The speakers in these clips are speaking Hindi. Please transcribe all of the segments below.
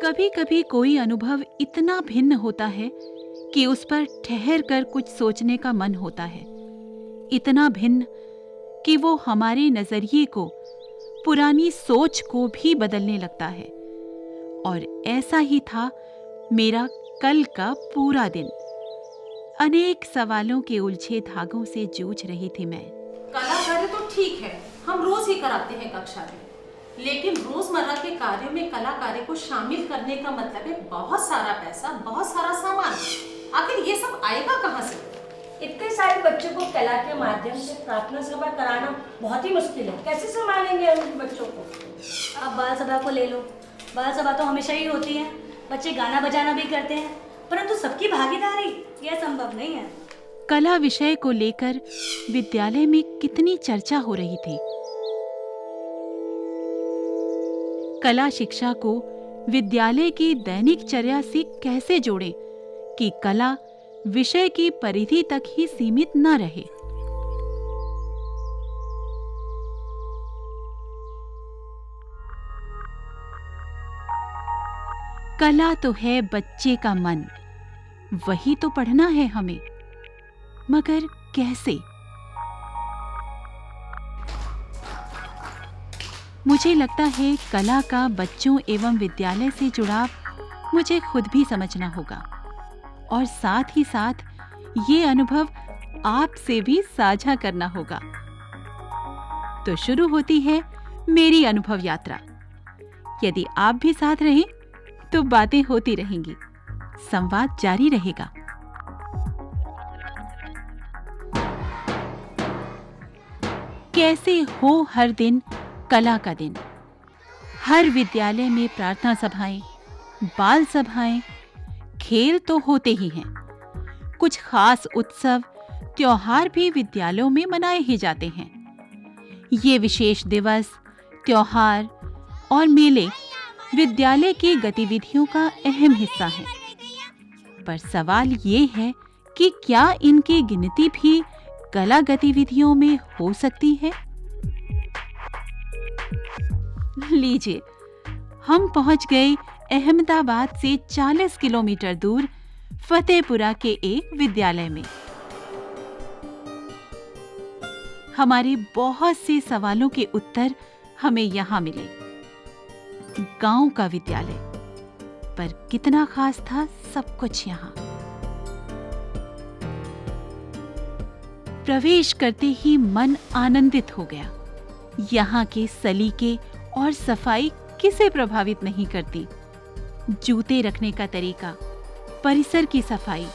कभी कभी कोई अनुभव इतना भिन्न होता है कि उस पर ठहर कर कुछ सोचने का मन होता है, इतना भिन्न कि वो हमारे नजरिए को, पुरानी सोच को भी बदलने लगता है। और ऐसा ही था मेरा कल का पूरा दिन। अनेक सवालों के उलझे धागों से जूझ रही थी मैं। कला कार्य तो ठीक है, हम रोज ही कराते हैं कक्षा में, लेकिन रोजमर्रा के कार्यों में कला कार्य को शामिल करने का मतलब है बहुत सारा पैसा, बहुत सारा सामान। आखिर ये सब आएगा कहाँ से? इतने सारे बच्चों को कला के माध्यम से प्रार्थना सभा कराना बहुत ही मुश्किल है। कैसे संभालेंगे उन बच्चों को? अब बाल सभा को ले लो। बाल सभा तो हमेशा ही होती है, बच्चे गाना बजाना भी करते हैं, परंतु सबकी भागीदारी यह संभव नहीं है। कला विषय को लेकर विद्यालय में कितनी चर्चा हो रही थी। कला शिक्षा को विद्यालय की दैनिक चर्या से कैसे जोड़ें कि कला विषय की परिधि तक ही सीमित न रहे। कला तो है बच्चे का मन, वही तो पढ़ना है हमें, मगर कैसे? मुझे लगता है कला का बच्चों एवं विद्यालय से जुड़ाव मुझे खुद भी समझना होगा और साथ ही साथ ये अनुभव आपसे भी साझा करना होगा। तो शुरू होती है मेरी अनुभव यात्रा। यदि आप भी साथ रहें तो बातें होती रहेंगी, संवाद जारी रहेगा। कैसे हो हर दिन कला का दिन। हर विद्यालय में प्रार्थना सभाएं, बाल सभाएं, खेल तो होते ही हैं। कुछ खास उत्सव, त्योहार भी विद्यालयों में मनाए ही जाते हैं। ये विशेष दिवस, त्योहार और मेले विद्यालय की गतिविधियों का अहम हिस्सा हैं। पर सवाल ये है कि क्या इनकी गिनती भी कला गतिविधियों में हो सकती है? लीजिए, हम पहुंच गए अहमदाबाद से 40 किलोमीटर दूर फतेहपुरा के एक विद्यालय में। हमारे बहुत से सवालों के उत्तर हमें यहां मिले। गांव का विद्यालय, पर कितना खास था सब कुछ यहां। प्रवेश करते ही मन आनंदित हो गया। यहाँ के सलीके और सफाई किसे प्रभावित नहीं करती। जूते रखने का तरीका, परिसर की सफाई,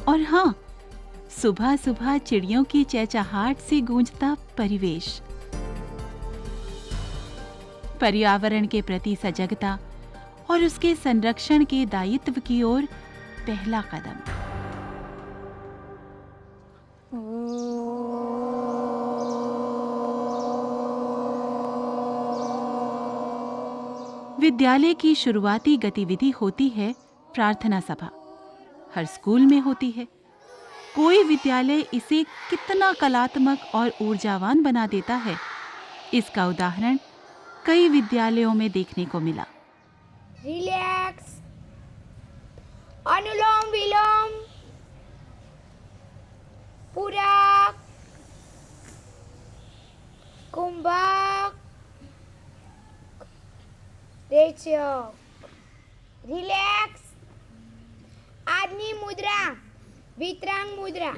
और हाँ, सुबह सुबह चिड़ियों की चहचहाट से गूंजता परिवेश। पर्यावरण के प्रति सजगता और उसके संरक्षण के दायित्व की ओर पहला कदम। विद्यालय की शुरुआती गतिविधि होती है प्रार्थना सभा। हर स्कूल में होती है। कोई विद्यालय इसे कितना कलात्मक और ऊर्जावान बना देता है, इसका उदाहरण कई विद्यालयों में देखने को मिला। रिलैक्स, अनुलोम विलोम, पूरक, कुंभक, रेचक, रिलैक्स, आदमी मुद्रा, वितरांग मुद्रा।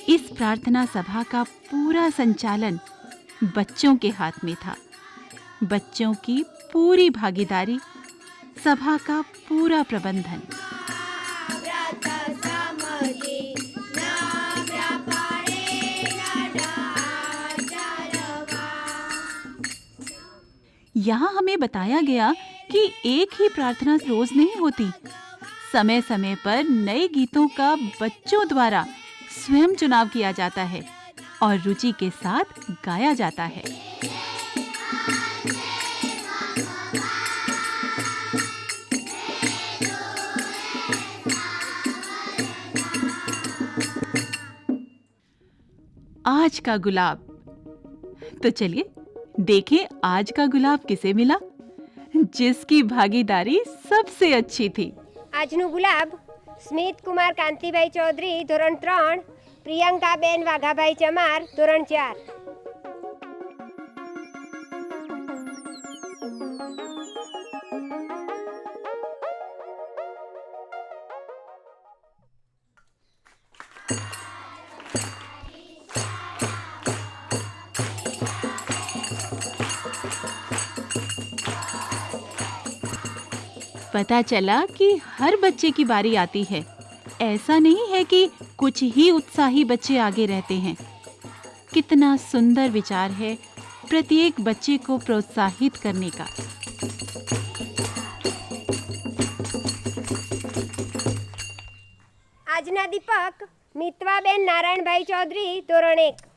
इस प्रार्थना सभा का पूरा संचालन बच्चों के हाथ में था। बच्चों की पूरी भागीदारी, सभा का पूरा प्रबंधन। यहाँ हमें बताया गया कि एक ही प्रार्थना रोज नहीं होती। समय समय पर नए गीतों का बच्चों द्वारा स्वयं चुनाव किया जाता है और रुचि के साथ गाया जाता है। आज का गुलाब। तो चलिए देखें आज का गुलाब किसे मिला, जिसकी भागीदारी सबसे अच्छी थी। આજનું ગુલાબ સ્મિત કુમાર કાંતિભાઈ ચૌધરી ધોરણ 3, પ્રિયંકાબેન વાઘાભાઈ ચમાર ધોરણ 4। पता चला कि हर बच्चे की बारी आती है। ऐसा नहीं है कि कुछ ही उत्साही बच्चे आगे रहते हैं। कितना सुंदर विचार है प्रत्येक बच्चे को प्रोत्साहित करने का। આજના દીપક મિતવાબેન નારાયણભાઈ ચૌધરી ધોરણ 1।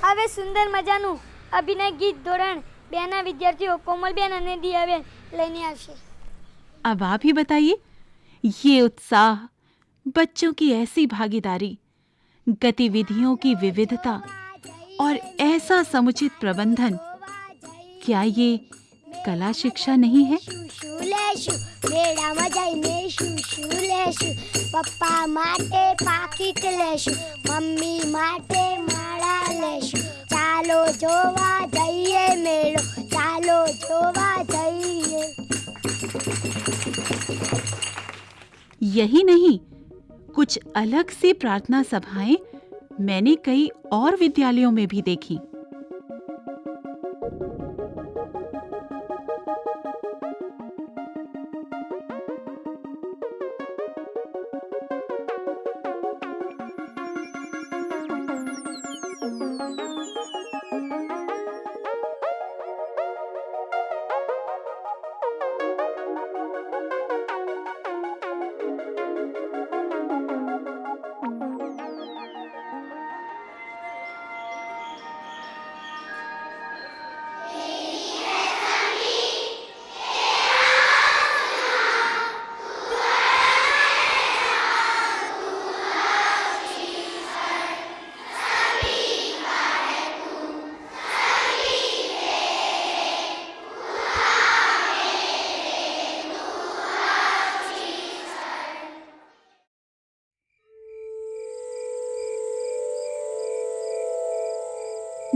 હવે સુંદર મજાનું અભિનય ગીત ધોરણ 2 ના વિદ્યાર્થીઓ કોમલબેન અને દિયાબેન લઈને આવશે। अब आप ही बताइए, ये उत्साह, बच्चों की ऐसी भागीदारी, गतिविधियों की विविधता और ऐसा समुचित प्रबंधन, क्या ये कला शिक्षा नहीं है? મેળામાં જઈને શું લેશું, પપ્પા માટે પાકીટ લેશું, મમ્મી માટે માળા લેશું, ચાલો જોવા જઈએ મેળો, ચાલો જોવા જઈએ। यही नहीं, कुछ अलग सी प्रार्थना सभाएं मैंने कई और विद्यालयों में भी देखी।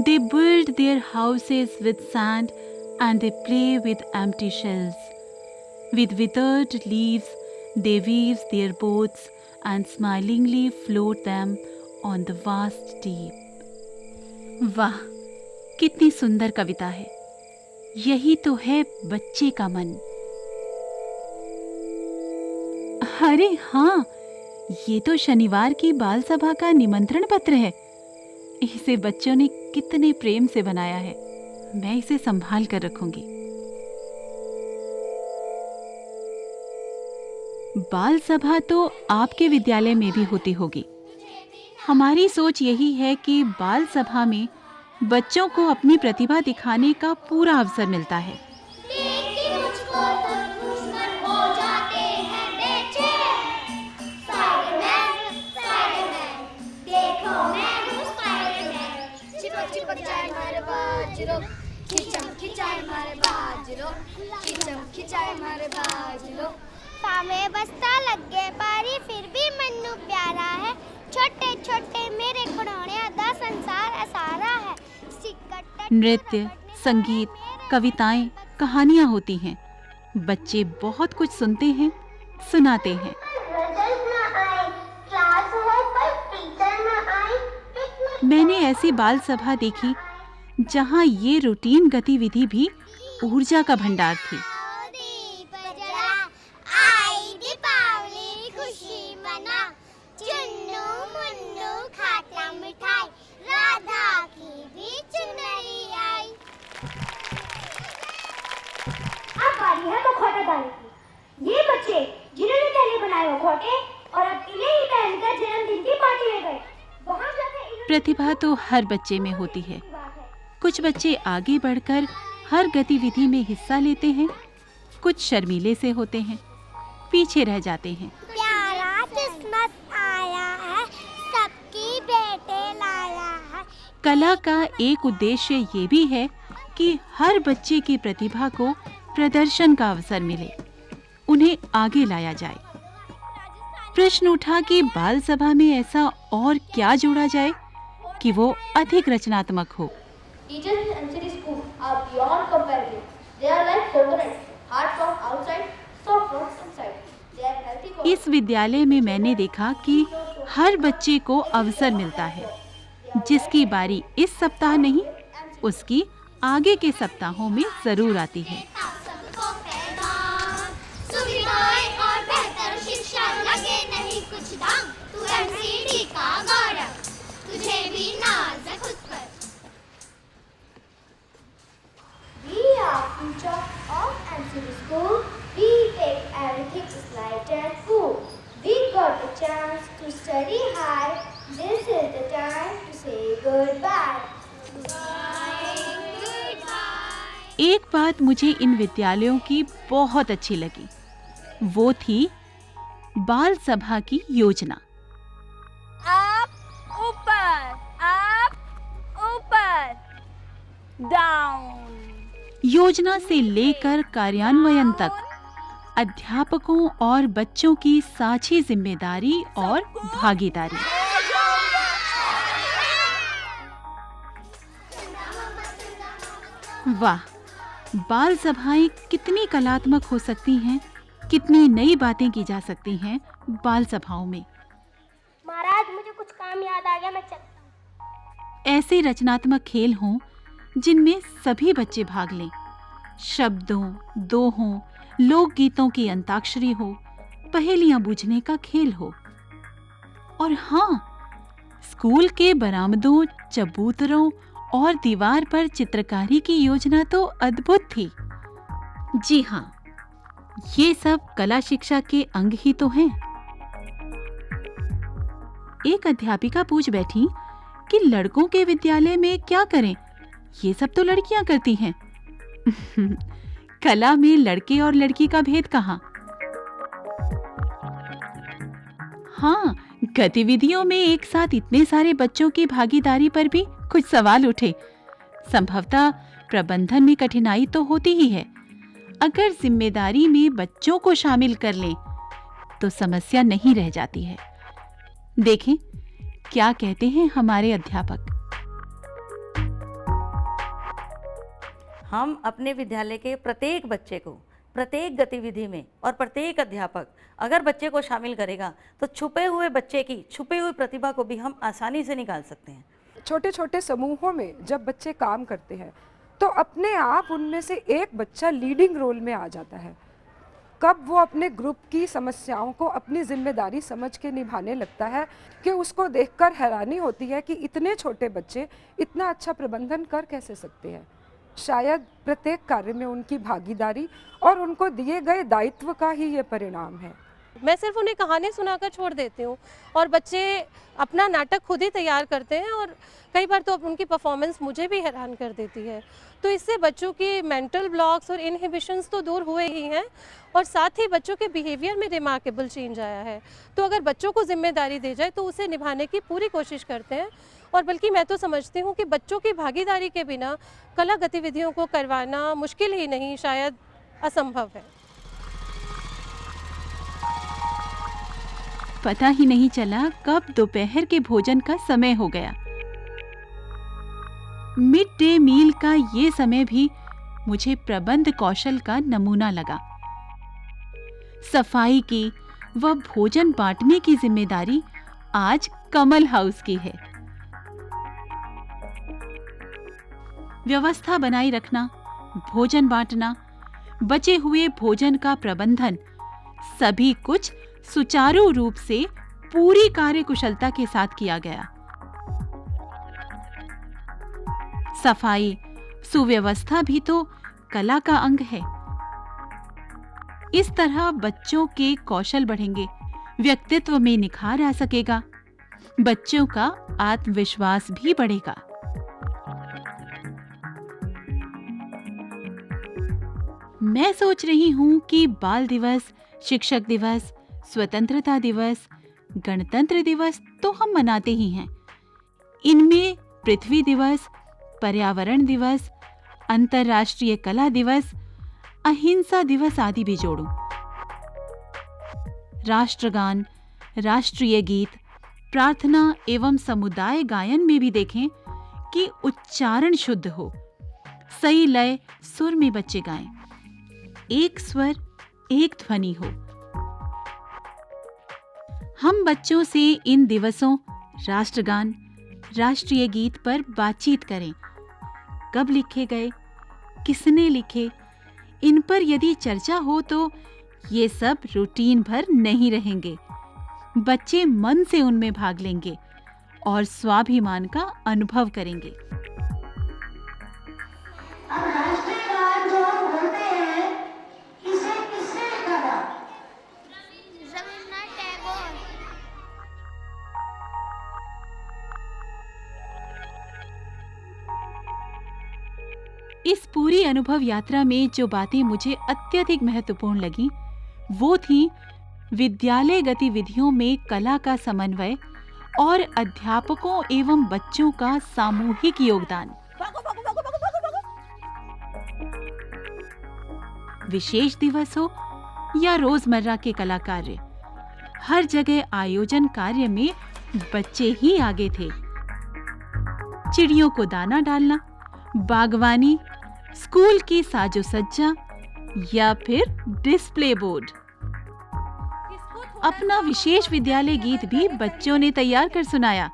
They build their houses with sand and they play with empty shells. With withered leaves, they weave their boats and smilingly float them on the vast deep. वाह, कितनी सुंदर कविता है। यही तो है बच्चे का मन। अरे हाँ, ये तो शनिवार की बाल सभा का निमंत्रण पत्र है। इसे बच्चों ने कितने प्रेम से बनाया है। मैं इसे संभाल कर रखूंगी। बाल सभा तो आपके विद्यालय में भी होती होगी। हमारी सोच यही है कि बाल सभा में बच्चों को अपनी प्रतिभा दिखाने का पूरा अवसर मिलता है। सामे बस्ता लगे पारी फिर भी मन्नू प्यारा है, छोटे छोटे मेरे खिलौने दा संसार सारा है। नृत्य, संगीत, कविताएं, कहानियां होती हैं। बच्चे बहुत कुछ सुनते हैं, सुनाते हैं। मैंने ऐसी बाल सभा देखी जहां ये रूटीन गतिविधि भी ऊर्जा का भंडार थी। बताने की। ये बच्चे जिन्होंने पहले बनाए वो खोटे और अब इन्हें ही पहनकर जन्मदिन की पार्टी में गए। वहाँ जाकर इन्होंने प्रतिभा तो हर बच्चे में होती है। कुछ बच्चे आगे बढ़कर हर गतिविधि में हिस्सा लेते हैं, कुछ शर्मीले से होते हैं, पीछे रह जाते हैं। प्यारा क्रिसमस आया है, सबकी बेटे लाया है। कला का एक उद्देश्य ये भी है कि हर बच्चे की प्रतिभा को प्रदर्शन का अवसर मिले, उन्हें आगे लाया जाए। प्रश्न उठा कि बाल सभा में ऐसा और क्या जोड़ा जाए कि वो अधिक रचनात्मक हो। Teachers in MCD school are beyond comparative. They are like coconuts, hard from outside, soft from inside. They are healthy for इस विद्यालय में मैंने देखा कि हर बच्चे को अवसर मिलता है। जिसकी बारी इस सप्ताह नहीं, उसकी आगे के सप्ताहों में जरूर आती है। सबको पैगाम, सुविधाएं और बेहतर शिक्षा लगे नहीं कुछ दाम। तू MCD का गौरव, तुझे भी नाज है खुद पर। We are future of MCD school. We take everything as light and cool. We got the chance to study high. This is the time to say goodbye. एक बात मुझे इन विद्यालयों की बहुत अच्छी लगी, वो थी बाल सभा की योजना। अप ऊपर डाउन। योजना से लेकर कार्यान्वयन तक अध्यापकों और बच्चों की साझी जिम्मेदारी और भागीदारी। वाह, बाल सभाएं कितनी कलात्मक हो सकती हैं, कितनी नई बातें की जा सकती हैं बाल सभाओं में। महाराज मुझे कुछ काम याद आ गया, मैं चलता हूँ। ऐसे रचनात्मक खेल हों जिनमें सभी बच्चे भाग लें। शब्दों, दोहों, लोकगीतों की अंताक्षरी हो, पहेलियां बूझने का खेल हो। और हाँ, स्कूल के बरामदों, चबूतरों और दीवार पर चित्रकारी की योजना तो अद्भुत थी। जी हाँ, ये सब कला शिक्षा के अंग ही तो हैं। एक अध्यापिका पूछ बैठी कि लड़कों के विद्यालय में क्या करें, ये सब तो लड़कियां करती हैं। कला में लड़के और लड़की का भेद कहाँ? हाँ, गतिविधियों में एक साथ इतने सारे बच्चों की भागीदारी पर भी कुछ सवाल उठे। संभवतः प्रबंधन में कठिनाई तो होती ही है। अगर जिम्मेदारी में बच्चों को शामिल कर लें तो समस्या नहीं रह जाती है। देखें क्या कहते हैं हमारे अध्यापक। हम अपने विद्यालय के प्रत्येक बच्चे को प्रत्येक गतिविधि में और प्रत्येक अध्यापक अगर बच्चे को शामिल करेगा तो छुपे हुए बच्चे की छुपी हुई प्रतिभा को भी हम आसानी से निकाल सकते हैं। छोटे छोटे समूहों में जब बच्चे काम करते हैं तो अपने आप उनमें से एक बच्चा लीडिंग रोल में आ जाता है। कब वो अपने ग्रुप की समस्याओं को अपनी जिम्मेदारी समझ के निभाने लगता है कि उसको देखकर हैरानी होती है कि इतने छोटे बच्चे इतना अच्छा प्रबंधन कर कैसे सकते हैं। शायद प्रत्येक कार्य में उनकी भागीदारी और उनको दिए गए दायित्व का ही ये परिणाम है। मैं सिर्फ उन्हें कहानी सुनाकर छोड़ देती हूँ और बच्चे अपना नाटक खुद ही तैयार करते हैं और कई बार तो उनकी परफॉर्मेंस मुझे भी हैरान कर देती है। तो इससे बच्चों की मेंटल ब्लॉक्स और इनहिबिशंस तो दूर हुए ही हैं और साथ ही बच्चों के बिहेवियर में रिमार्केबल चेंज आया है। तो अगर बच्चों को जिम्मेदारी दी जाए तो उसे निभाने की पूरी कोशिश करते हैं और बल्कि मैं तो समझती हूँ कि बच्चों की भागीदारी के बिना कला गतिविधियों को करवाना मुश्किल ही नहीं, शायद असंभव है। पता ही नहीं चला कब दोपहर के भोजन का समय हो गया। मिड डे मील का ये समय भी मुझे प्रबंध कौशल का नमूना लगा। सफाई की व भोजन बांटने की जिम्मेदारी आज कमल हाउस की है। व्यवस्था बनाए रखना, भोजन बांटना, बचे हुए भोजन का प्रबंधन, सभी कुछ सुचारू रूप से पूरी कार्यकुशलता के साथ किया गया। सफाई, सुव्यवस्था भी तो कला का अंग है। इस तरह बच्चों के कौशल बढ़ेंगे, व्यक्तित्व में निखार आ सकेगा, बच्चों का आत्मविश्वास भी बढ़ेगा। मैं सोच रही हूँ कि बाल दिवस, शिक्षक दिवस, स्वतंत्रता दिवस, गणतंत्र दिवस तो हम मनाते ही हैं। इनमें पृथ्वी दिवस, पर्यावरण दिवस, अंतर्राष्ट्रीय कला दिवस, अहिंसा दिवस आदि भी जोड़ूं। राष्ट्रगान, राष्ट्रीय गीत, प्रार्थना एवं समुदाय गायन में भी देखें कि उच्चारण शुद्ध हो, सही लय सुर में बच्चे गाएं, एक स्वर एक ध्वनि हो। हम बच्चों से इन दिवसों, राष्ट्रगान, राष्ट्रीय गीत पर बातचीत करें। कब लिखे गए, किसने लिखे, इन पर यदि चर्चा हो तो ये सब रूटीन भर नहीं रहेंगे। बच्चे मन से उनमें भाग लेंगे और स्वाभिमान का अनुभव करेंगे। अब राष्ट्रीय गान जो हम बोलते हैं, इसे किसने लिखा था? रविन्द्रनाथ टैगोर। इस पूरी अनुभव यात्रा में जो बातें मुझे अत्यधिक महत्वपूर्ण लगी वो थी विद्यालय गतिविधियों में कला का समन्वय और अध्यापकों एवं बच्चों का सामूहिक योगदान। विशेष दिवस हो या रोजमर्रा के कला कार्य, हर जगह आयोजन कार्य में बच्चे ही आगे थे। चिड़ियों को दाना डालना, बागवानी, स्कूल की साजो सज्जा या फिर डिस्प्ले बोर्ड। अपना विशेष विद्यालय गीत भी बच्चों ने तैयार कर सुनाया।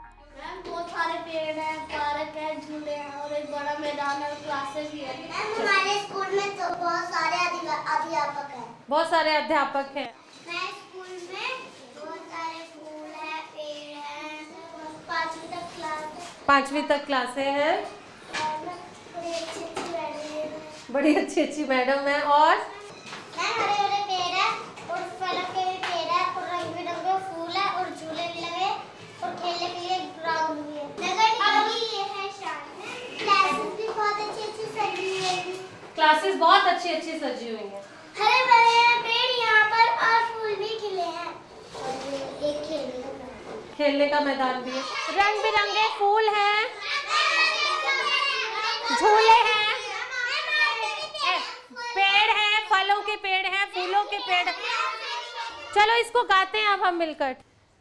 बहुत सारे पेड़ हैं, पार्क है, झूले हैं और एक बड़ा मैदान है और क्लासेस भी है। हमारे स्कूल में तो बहुत सारे अध्यापक हैं। बहुत सारे अध्यापक हैं। मैं स्कूल में बहुत सारे फूल हैं, पेड़ हैं, 5वीं तक क्लास है। 5वीं तक क्लासें हैं। बड़ी अच्छी अच्छी मैडम है। और हरे हरे पेड़ है और फल के भी पेड़ है और रंग बिरंगे फूल है और झूले भी लगे और खेलने के लिए ग्राउंड भी है। नगर ये है शान। क्लासेस भी बहुत अच्छी सजी हुई है। क्लासेस बहुत अच्छी अच्छी सजी हुई हैं। हरे भरे हैं पेड़ यहाँ पर और फूल भी खिले हैं और एक खेलने का मैदान भी है। रंग बिरंगे फूल हैं, झूले हैं, पेड़ हैं, फलों के पेड़ हैं, फूलों के पेड़। चलो इसको गाते हैं अब हम मिलकर।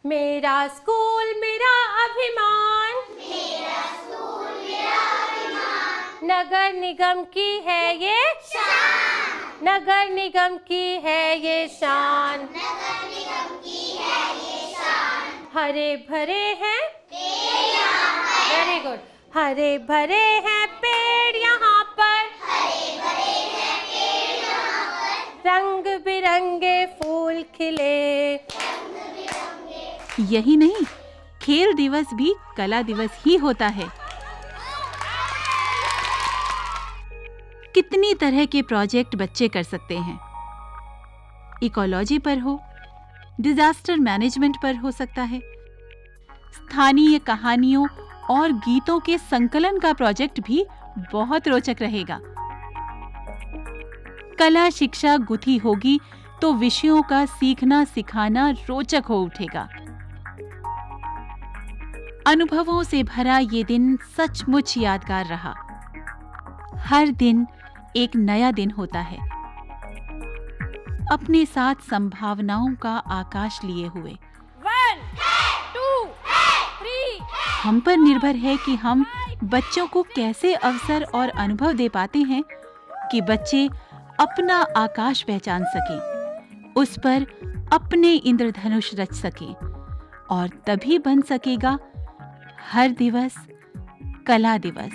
मेरा स्कूल मेरा अभिमान, मेरा स्कूल मेरा अभिमान, नगर निगम की है ये शान, नगर निगम की है ये शान, नगर निगम की है ये शान। हरे भरे हैं पेड़ यहाँ पर, वेरी गुड, हरे भरे हैं पेड़ यहाँ पर, हरे भरे हैं पेड़ यहाँ पर, रंग बिरंगे फूल खिले। रंग बिरंगे। यही नहीं, खेल दिवस भी कला दिवस ही होता है। कितनी तरह के प्रोजेक्ट बच्चे कर सकते हैं। इकोलॉजी पर हो, डिजास्टर मैनेजमेंट पर हो सकता है, स्थानीय कहानियों और गीतों के संकलन का प्रोजेक्ट भी बहुत रोचक रहेगा। कला शिक्षा गुथी होगी तो विषयों का सीखना सिखाना रोचक हो उठेगा। अनुभवों से भरा ये दिन सचमुच यादगार रहा। हर दिन एक नया दिन होता है, अपने साथ संभावनाओं का आकाश लिए हुए। 1 2 3 हम पर निर्भर है कि हम बच्चों को कैसे अवसर और अनुभव दे पाते हैं कि बच्चे अपना आकाश पहचान सकें, उस पर अपने इंद्रधनुष रच सकें और तभी बन सकेगा हर दिवस कला दिवस।